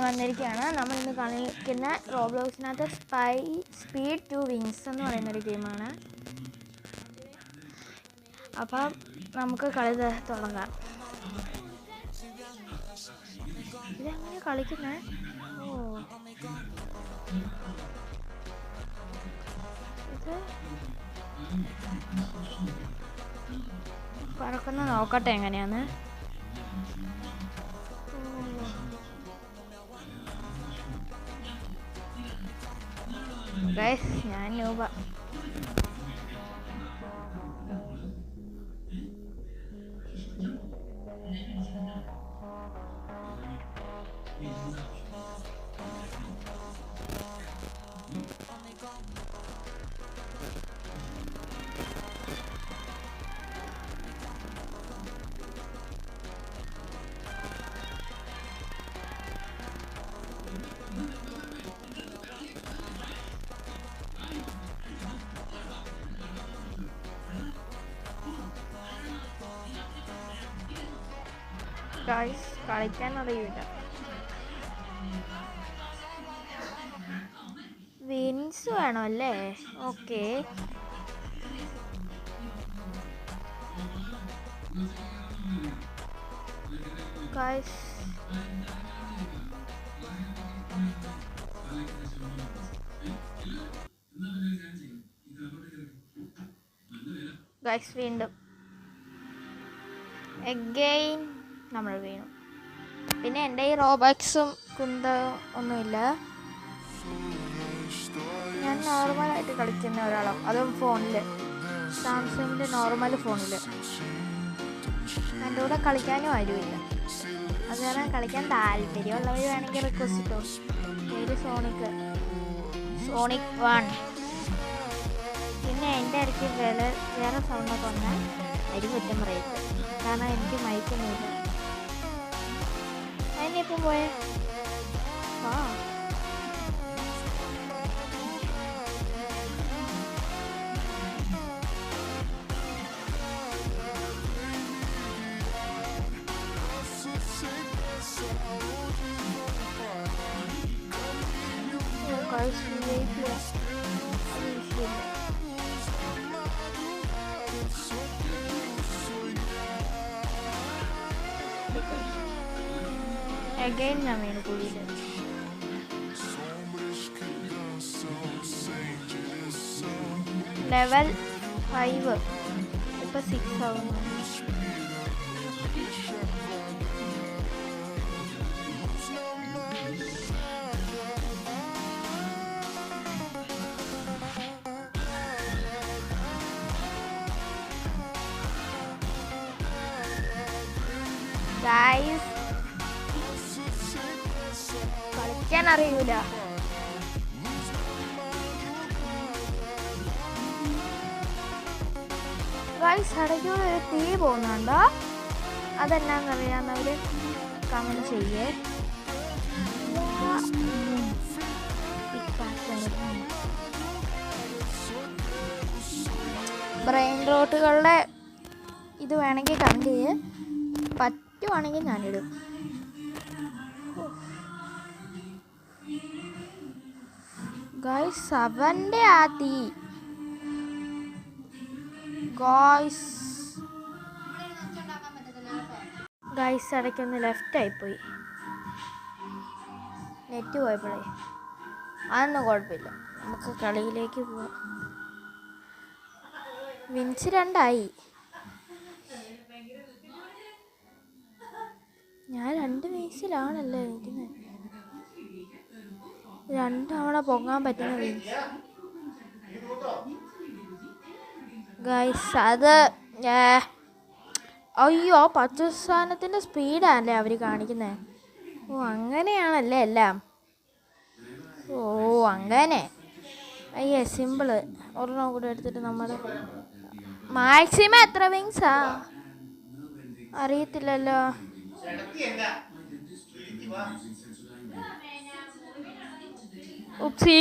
വന്നിരിക്കുകയാണ്. നമ്മളിന്ന് കളിക്കുന്ന റോബ്ലോക്സിനകത്ത് സ്പീഡ് ടു വിങ്സ് എന്ന് പറയുന്നൊരു ഗെയിമാണ്. അപ്പം നമുക്ക് കളി തുടങ്ങാം. ഇതെങ്ങനെ കളിക്കുന്നേ? ഇത് പറക്കുന്ന നോക്കട്ടെ എങ്ങനെയാന്ന്. ഗൈസ്, ഞാൻ നൂബ. ഗൈസ്, കളിക്കാൻ അറിയില്ല. വിൻസ് വേണോ അല്ലേ? ഓക്കെ. ഗൈസ്, വീണ്ടും എഗെയിൻ നമ്മൾ വീണു. പിന്നെ എൻ്റെ ഈ റോബക്സും കുന്തവും ഒന്നുമില്ല. ഞാൻ നോർമലായിട്ട് കളിക്കുന്ന ഒരാളാണ്, അതും ഫോണിൽ, സാംസങ്ങിൻ്റെ നോർമൽ ഫോണിൽ. എൻ്റെ കൂടെ കളിക്കാനും ആരുമില്ല. അത് കാരണം കളിക്കാൻ താല്പര്യമുള്ളവർ വേണമെങ്കിൽ റിക്വസ്റ്റ് ഇട്ടോ. പേര് സോണിക് 1. പിന്നെ എൻ്റെ ഇടയ്ക്ക് വേറെ സൗണ്ടൊക്കെ വന്നാൽ അരി കുറ്റം പറയരുത്, കാരണം എനിക്ക് മൈക്കൊന്നുമില്ല. അതിനിപ്പം പോയേ അഗൈൻ ഞാൻ വീണു കുഴിയിൽ. ലെവൽ 5, ഇപ്പം 6 ആവുന്നു. ഗൈസ്, കളിക്കാൻ അറിയൂല. ഗൈസ്, ഇടയ്ക്കൂടെ ഒരു തീ പോകുന്നുണ്ടോ? അതെന്നാന്നറിയാവുന്നവർ കമന്റ് ചെയ്യേ. ബ്രെയിൻ റോട്ടുകളുടെ ഇത് വേണമെങ്കിൽ കമന്റ് ചെയ്യേ. പറ്റുവാണെങ്കിൽ ഞാനിടും. ഗൈസ്, അവൻ്റെ ആ തീ. ഗൈസ്, ഇടയ്ക്കൊന്ന് ലെഫ്റ്റ് ആയിപ്പോയി, നെറ്റ് പോയപ്പോഴേ. അതൊന്നും കുഴപ്പമില്ല, നമുക്ക് കളിയിലേക്ക് പോവാം. വിൻസ് 2 ഞാൻ 2 വിൻസിലാണല്ലേ നിൽക്കുന്നത്. 2 തവണ പൊങ്ങാൻ പറ്റുന്ന വിൻസ്. ഗൈസ്, അത് അയ്യോ, പച്ച സാധനത്തിൻ്റെ സ്പീഡാണല്ലേ അവർ കാണിക്കുന്നത്. ഓ, അങ്ങനെയാണല്ലേ എല്ലാം. ഓ, അങ്ങനെ. അയ്യേ, സിമ്പിള്. ഒരെണ്ണം കൂടെ എടുത്തിട്ട് നമ്മൾ മാക്സിമം എത്ര വിങ്സാ അറിയത്തില്ലല്ലോ. ഉപ്സി.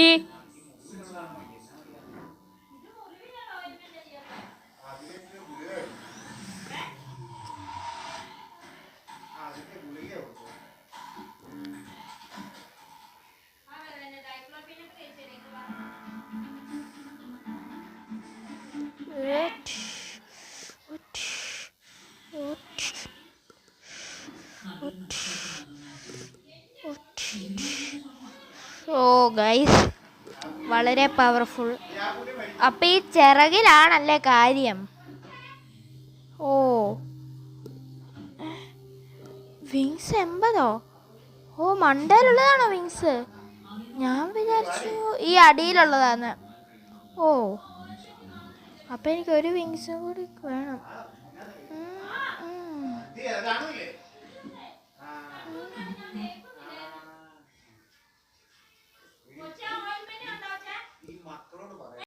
ഓ ഗൈസ്, വളരെ പവർഫുൾ. അപ്പം ഈ ചിറകിലാണല്ലേ കാര്യം. ഓ, വിങ്സ് 80. ഓ, മണ്ടയിലുള്ളതാണോ വിങ്സ്? ഞാൻ വിചാരിച്ചു ഈ അടിയിലുള്ളതാന്ന്. ഓ, അപ്പം എനിക്ക് ഒരു വിങ്സും കൂടി വേണം.